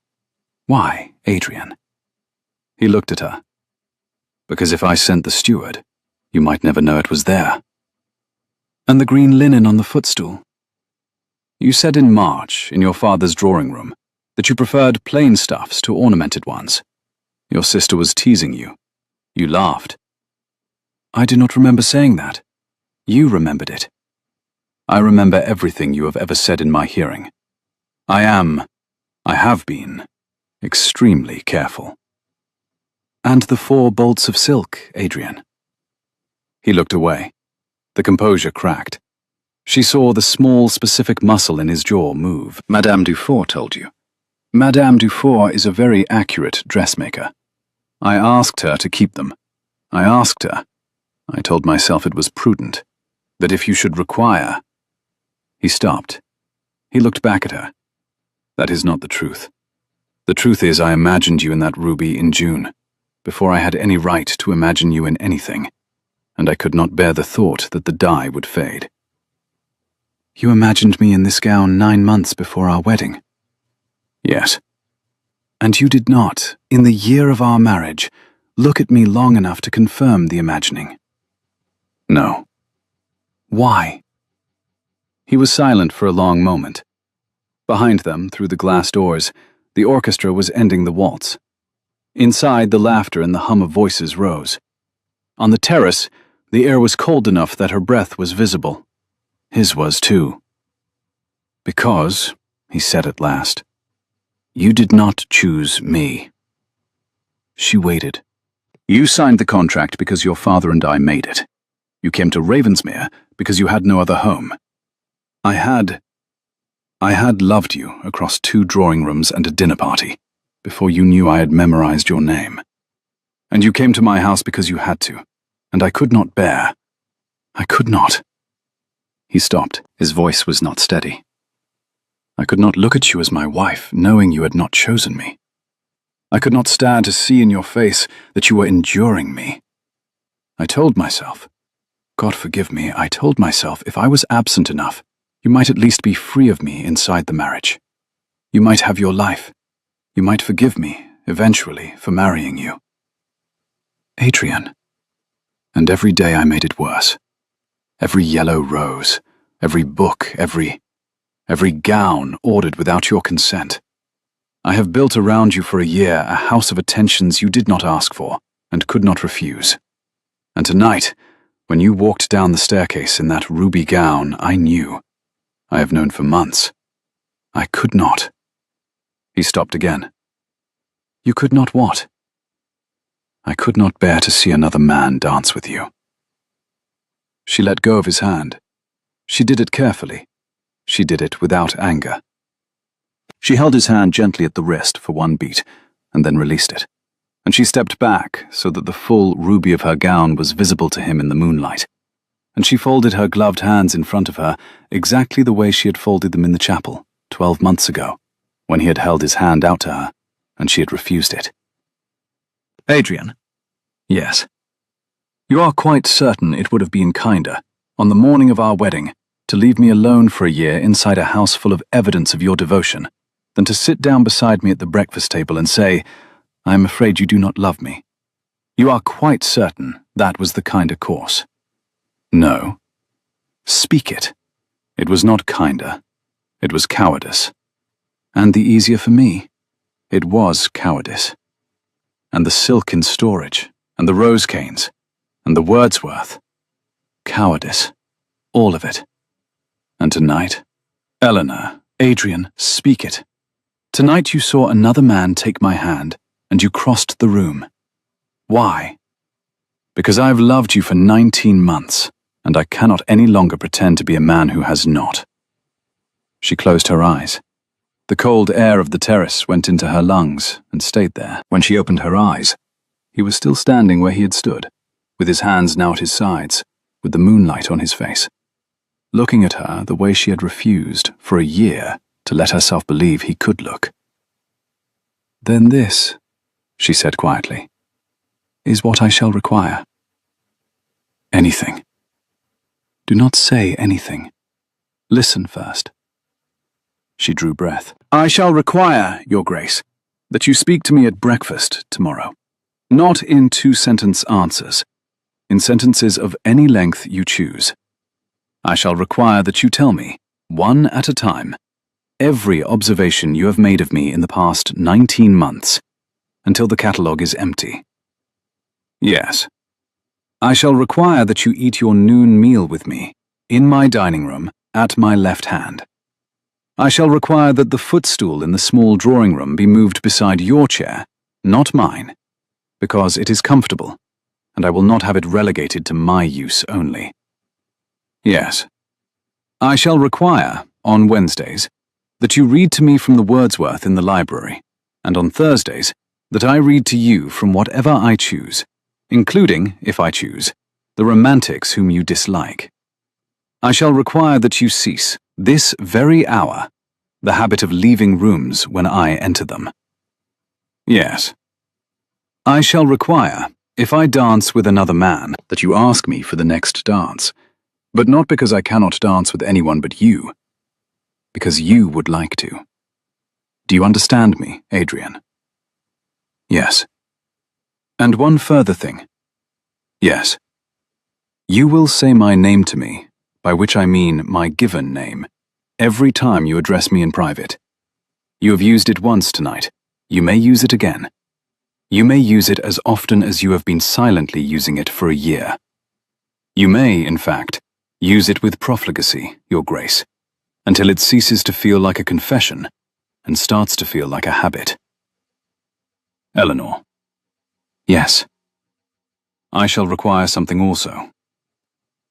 Why, Adrian?" He looked at her. "Because if I sent the steward, you might never know it was there." "And the green linen on the footstool?" "You said in March, in your father's drawing room, that you preferred plain stuffs to ornamented ones. Your sister was teasing you. You laughed." "I do not remember saying that. You remembered it." "I remember everything you have ever said in my hearing. I have been, extremely careful." "And the 4 bolts of silk, Adrian?" He looked away. The composure cracked. She saw the small, specific muscle in his jaw move. "Madame Dufour told you. Madame Dufour is a very accurate dressmaker. I asked her to keep them. I asked her. I told myself it was prudent, that if you should require—" He stopped. He looked back at her. "That is not the truth. The truth is I imagined you in that ruby in June, before I had any right to imagine you in anything, and I could not bear the thought that the dye would fade." "You imagined me in this gown 9 months before our wedding?" "Yes." "And you did not, in the year of our marriage, look at me long enough to confirm the imagining?" "No." "Why?" He was silent for a long moment. Behind them, through the glass doors, the orchestra was ending the waltz. Inside, the laughter and the hum of voices rose. On the terrace, the air was cold enough that her breath was visible. His was too. "Because," he said at last, "you did not choose me." She waited. "You signed the contract because your father and I made it. You came to Ravensmere because you had no other home. I had loved you across 2 drawing rooms and a dinner party before you knew I had memorized your name. And you came to my house because you had to, and I could not bear. I could not." He stopped. His voice was not steady. "I could not look at you as my wife, knowing you had not chosen me. I could not stand to see in your face that you were enduring me. I told myself, God forgive me, I told myself if I was absent enough, you might at least be free of me inside the marriage. You might have your life. You might forgive me, eventually, for marrying you." "Adrian." "And every day I made it worse. Every yellow rose, every book, every gown ordered without your consent. I have built around you for a year a house of attentions you did not ask for and could not refuse. And tonight, when you walked down the staircase in that ruby gown, I knew. I have known for months. I could not. He stopped again. You could not what? I could not bear to see another man dance with you. She let go of his hand. She did it carefully. She did it without anger. She held his hand gently at the wrist for one beat, and then released it. And she stepped back so that the full ruby of her gown was visible to him in the moonlight. And she folded her gloved hands in front of her exactly the way she had folded them in the chapel 12 months ago, when he had held his hand out to her, and she had refused it. Adrian? Yes. You are quite certain it would have been kinder, on the morning of our wedding, to leave me alone for a year inside a house full of evidence of your devotion, than to sit down beside me at the breakfast table and say, I am afraid you do not love me. You are quite certain that was the kinder course. No. Speak it. It was not kinder. It was cowardice. And the easier for me. It was cowardice. And the silk in storage, and the rose canes, and the Wordsworth. Cowardice. All of it. And tonight, Eleanor, Adrian, speak it. Tonight you saw another man take my hand, and you crossed the room. Why? Because I have loved you for 19 months, and I cannot any longer pretend to be a man who has not. She closed her eyes. The cold air of the terrace went into her lungs and stayed there. When she opened her eyes, he was still standing where he had stood, with his hands now at his sides, with the moonlight on his face, looking at her the way she had refused for a year to let herself believe he could look. Then this, she said quietly, is what I shall require. Anything. Do not say anything. Listen first. She drew breath. I shall require, Your Grace, that you speak to me at breakfast tomorrow. Not in two-sentence answers, in sentences of any length you choose. I shall require that you tell me, one at a time, every observation you have made of me in the past 19 months, until the catalogue is empty. Yes. I shall require that you eat your noon meal with me, in my dining room, at my left hand. I shall require that the footstool in the small drawing room be moved beside your chair, not mine, because it is comfortable, and I will not have it relegated to my use only. Yes. I shall require, on Wednesdays, that you read to me from the Wordsworth in the library, and on Thursdays, that I read to you from whatever I choose, including, if I choose, the romantics whom you dislike. I shall require that you cease, this very hour, the habit of leaving rooms when I enter them. Yes. I shall require, if I dance with another man, that you ask me for the next dance, but not because I cannot dance with anyone but you, because you would like to. Do you understand me, Adrian? Yes. And one further thing. Yes. You will say my name to me, by which I mean my given name, every time you address me in private. You have used it once tonight. You may use it again. You may use it as often as you have been silently using it for a year. You may, in fact, use it with profligacy, Your Grace, until it ceases to feel like a confession and starts to feel like a habit. Eleanor. Yes. I shall require something also.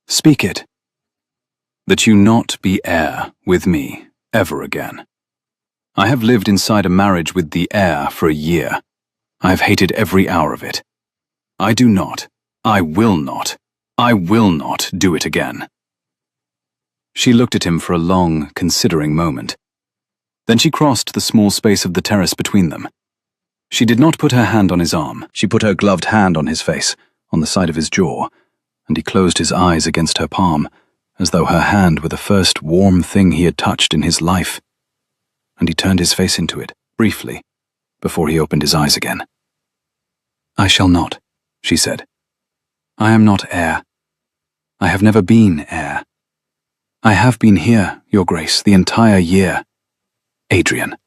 Speak it. That you not be heir with me ever again. I have lived inside a marriage with the heir for a year. I have hated every hour of it. I do not, I will not do it again. She looked at him for a long, considering moment. Then she crossed the small space of the terrace between them. She did not put her hand on his arm. She put her gloved hand on his face, on the side of his jaw, and he closed his eyes against her palm, as though her hand were the first warm thing he had touched in his life. And he turned his face into it, briefly, before he opened his eyes again. I shall not, she said. I am not heir. I have never been heir. I have been here, Your Grace, the entire year. Adrian.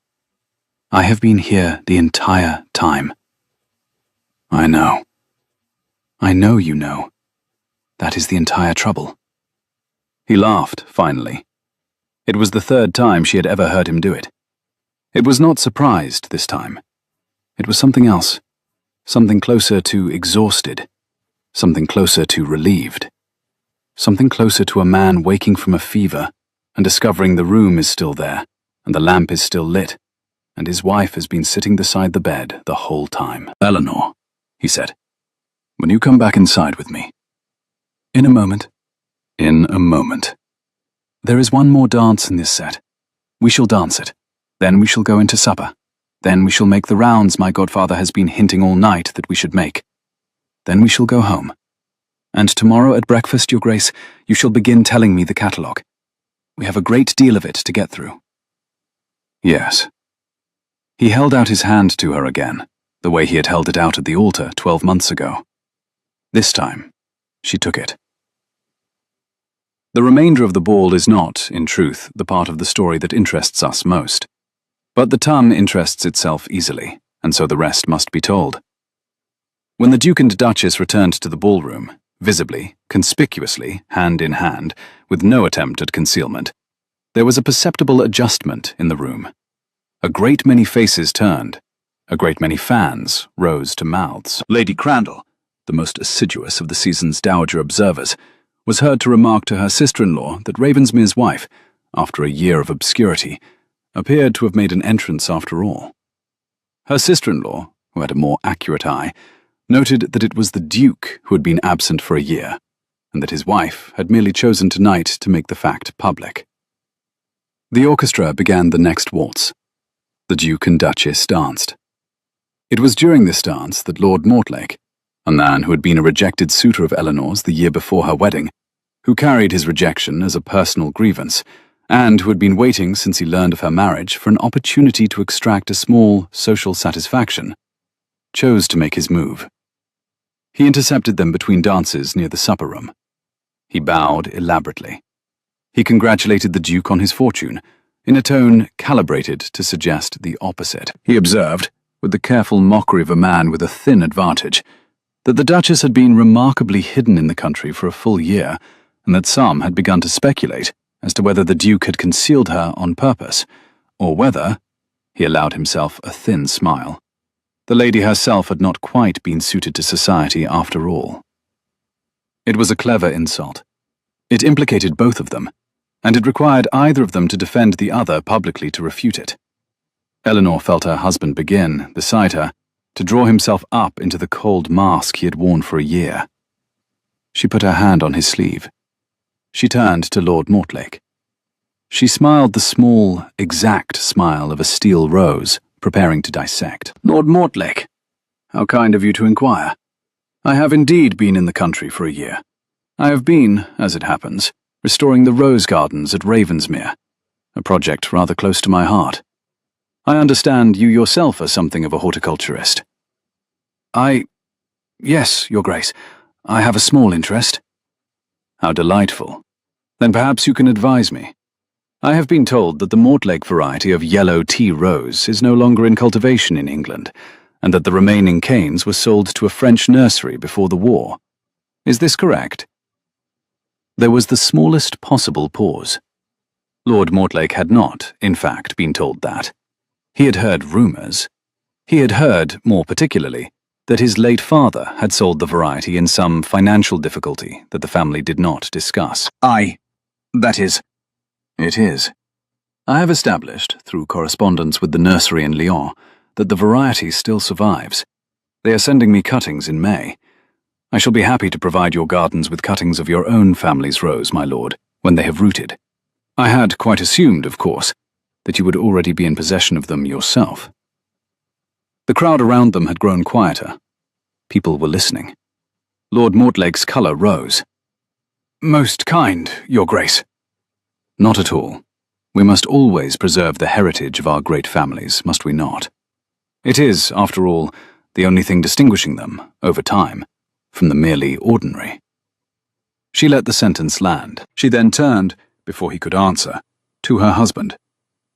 I have been here the entire time. I know. I know you know. That is the entire trouble. He laughed, finally. It was the third time she had ever heard him do it. It was not surprised this time. It was something else. Something closer to exhausted. Something closer to relieved. Something closer to a man waking from a fever and discovering the room is still there and the lamp is still lit and his wife has been sitting beside the bed the whole time. Eleanor, he said, when you come back inside with me. In a moment. In a moment. There is one more dance in this set. We shall dance it. Then we shall go into supper. Then we shall make the rounds my godfather has been hinting all night that we should make. Then we shall go home. And tomorrow at breakfast, Your Grace, you shall begin telling me the catalogue. We have a great deal of it to get through. Yes. He held out his hand to her again, the way he had held it out at the altar 12 months ago. This time, she took it. The remainder of the ball is not, in truth, the part of the story that interests us most. But the tongue interests itself easily, and so the rest must be told. When the Duke and Duchess returned to the ballroom, visibly, conspicuously, hand in hand, with no attempt at concealment, there was a perceptible adjustment in the room. A great many faces turned. A great many fans rose to mouths. Lady Crandall, the most assiduous of the season's dowager observers, was heard to remark to her sister-in-law that Ravensmere's wife, after a year of obscurity, appeared to have made an entrance after all. Her sister-in-law, who had a more accurate eye, noted that it was the Duke who had been absent for a year, and that his wife had merely chosen tonight to make the fact public. The orchestra began the next waltz. The Duke and Duchess danced. It was during this dance that Lord Mortlake, a man who had been a rejected suitor of Eleanor's the year before her wedding, who carried his rejection as a personal grievance, and who had been waiting since he learned of her marriage for an opportunity to extract a small social satisfaction, chose to make his move. He intercepted them between dances near the supper room. He bowed elaborately. He congratulated the Duke on his fortune, in a tone calibrated to suggest the opposite. He observed, with the careful mockery of a man with a thin advantage, that the Duchess had been remarkably hidden in the country for a full year, and that some had begun to speculate as to whether the Duke had concealed her on purpose, or whether, he allowed himself a thin smile, the lady herself had not quite been suited to society after all. It was a clever insult. It implicated both of them, and it required either of them to defend the other publicly to refute it. Eleanor felt her husband begin, beside her, to draw himself up into the cold mask he had worn for a year. She put her hand on his sleeve. She turned to Lord Mortlake. She smiled the small, exact smile of a steel rose, preparing to dissect. Lord Mortlake, how kind of you to inquire. I have indeed been in the country for a year. I have been, as it happens, restoring the rose gardens at Ravensmere, a project rather close to my heart. I understand you yourself are something of a horticulturist. Yes, Your Grace, I have a small interest. How delightful. Then perhaps you can advise me. I have been told that the Mortlake variety of yellow tea rose is no longer in cultivation in England, and that the remaining canes were sold to a French nursery before the war. Is this correct? There was the smallest possible pause. Lord Mortlake had not, in fact, been told that. He had heard rumours. He had heard, more particularly, that his late father had sold the variety in some financial difficulty that the family did not discuss. It is. I have established, through correspondence with the nursery in Lyon, that the variety still survives. They are sending me cuttings in May. I shall be happy to provide your gardens with cuttings of your own family's rose, my lord, when they have rooted. I had quite assumed, of course, that you would already be in possession of them yourself. The crowd around them had grown quieter. People were listening. Lord Mortlake's colour rose. Most kind, Your Grace. Not at all. We must always preserve the heritage of our great families, must we not? It is, after all, the only thing distinguishing them, over time, from the merely ordinary. She let the sentence land. She then turned, before he could answer, to her husband,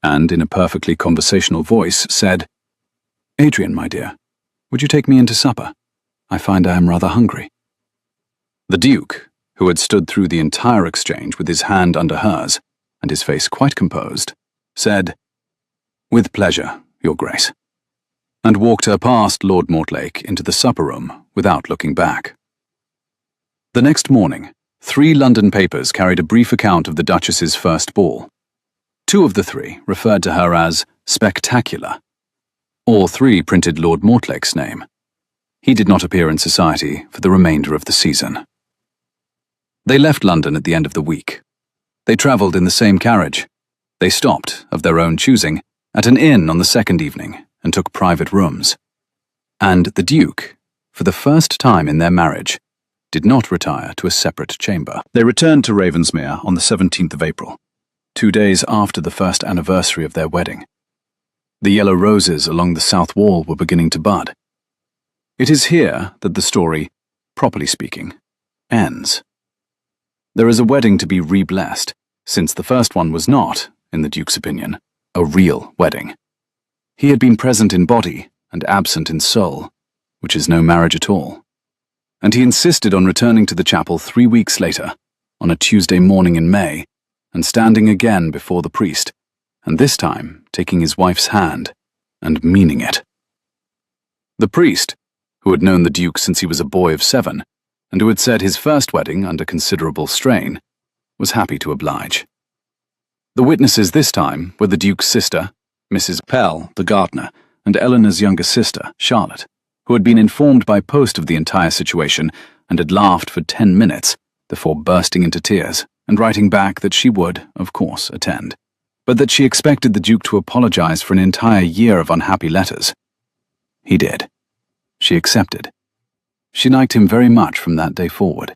and in a perfectly conversational voice said, "Adrian, my dear, would you take me in to supper? I find I am rather hungry." The Duke, who had stood through the entire exchange with his hand under hers, and his face quite composed, said, "With pleasure, Your Grace," and walked her past Lord Mortlake into the supper room without looking back. The next morning, 3 London papers carried a brief account of the Duchess's first ball. 2 of the 3 referred to her as spectacular. All 3 printed Lord Mortlake's name. He did not appear in society for the remainder of the season. They left London at the end of the week. They travelled in the same carriage. They stopped, of their own choosing, at an inn on the second evening and took private rooms. And the Duke, for the first time in their marriage, did not retire to a separate chamber. They returned to Ravensmere on the 17th of April, 2 days after the first anniversary of their wedding. The yellow roses along the south wall were beginning to bud. It is here that the story, properly speaking, ends. There is a wedding to be re-blessed, since the first one was not, in the Duke's opinion, a real wedding. He had been present in body and absent in soul, which is no marriage at all. And he insisted on returning to the chapel 3 weeks later, on a Tuesday morning in May, and standing again before the priest, and this time taking his wife's hand and meaning it. The priest, who had known the Duke since he was a boy of 7, and who had said his first wedding under considerable strain, was happy to oblige. The witnesses this time were the Duke's sister, Mrs. Pell, the gardener, and Eleanor's younger sister, Charlotte, who had been informed by post of the entire situation and had laughed for 10 minutes before bursting into tears and writing back that she would, of course, attend, but that she expected the Duke to apologize for an entire year of unhappy letters. He did. She accepted. She liked him very much from that day forward.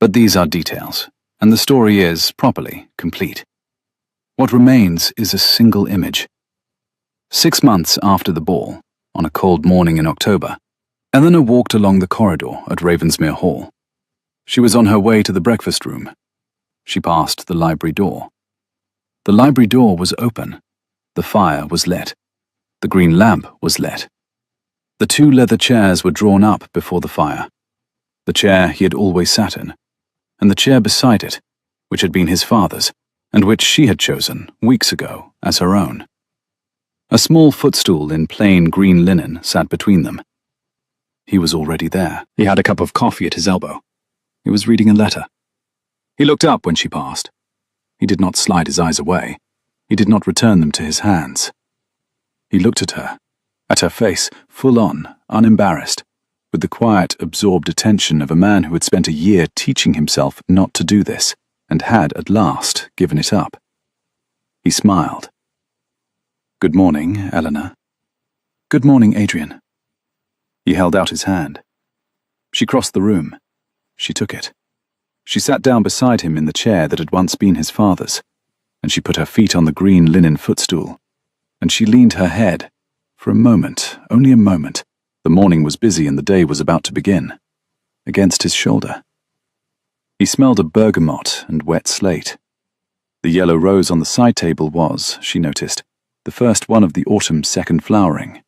But these are details, and the story is, properly, complete. What remains is a single image. 6 months after the ball, on a cold morning in October, Eleanor walked along the corridor at Ravensmere Hall. She was on her way to the breakfast room. She passed the library door. The library door was open. The fire was lit. The green lamp was lit. The 2 leather chairs were drawn up before the fire. The chair he had always sat in, and the chair beside it, which had been his father's, and which she had chosen, weeks ago, as her own. A small footstool in plain green linen sat between them. He was already there. He had a cup of coffee at his elbow. He was reading a letter. He looked up when she passed. He did not slide his eyes away. He did not return them to his hands. He looked at her face, full on, unembarrassed, with the quiet, absorbed attention of a man who had spent a year teaching himself not to do this, and had, at last, given it up. He smiled. "Good morning, Eleanor." "Good morning, Adrian." He held out his hand. She crossed the room. She took it. She sat down beside him in the chair that had once been his father's, and she put her feet on the green linen footstool, and she leaned her head. For a moment, only a moment, the morning was busy and the day was about to begin, against his shoulder. He smelled of bergamot and wet slate. The yellow rose on the side table was, she noticed, the first one of the autumn's second flowering.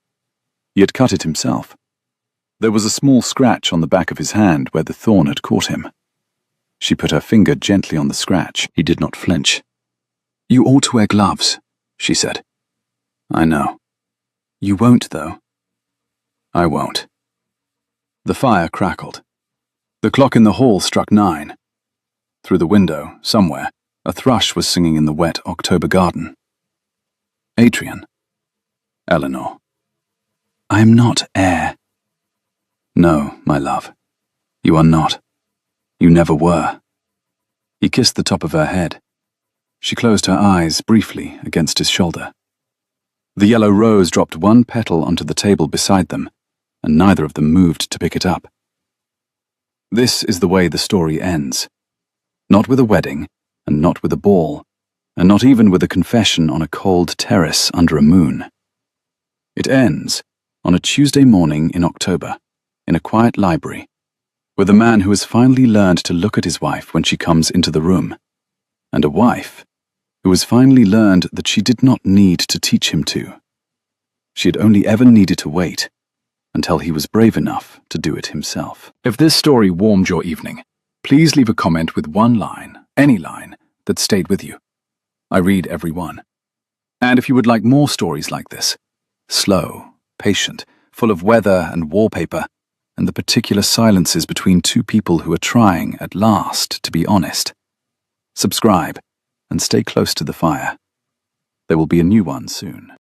He had cut it himself. There was a small scratch on the back of his hand where the thorn had caught him. She put her finger gently on the scratch. He did not flinch. "You ought to wear gloves," she said. "I know." "You won't, though." "I won't." The fire crackled. The clock in the hall struck 9. Through the window, somewhere, a thrush was singing in the wet October garden. "Adrian." "Eleanor." "I am not heir." "No, my love. You are not. You never were." He kissed the top of her head. She closed her eyes briefly against his shoulder. The yellow rose dropped one petal onto the table beside them, and neither of them moved to pick it up. This is the way the story ends. Not with a wedding, and not with a ball, and not even with a confession on a cold terrace under a moon. It ends on a Tuesday morning in October, in a quiet library, with a man who has finally learned to look at his wife when she comes into the room, and a wife who has finally learned that she did not need to teach him to. She had only ever needed to wait until he was brave enough to do it himself. If this story warmed your evening, please leave a comment with one line, any line, that stayed with you. I read every one. And if you would like more stories like this, slow, patient, full of weather and wallpaper, and the particular silences between two people who are trying, at last, to be honest, subscribe and stay close to the fire. There will be a new one soon.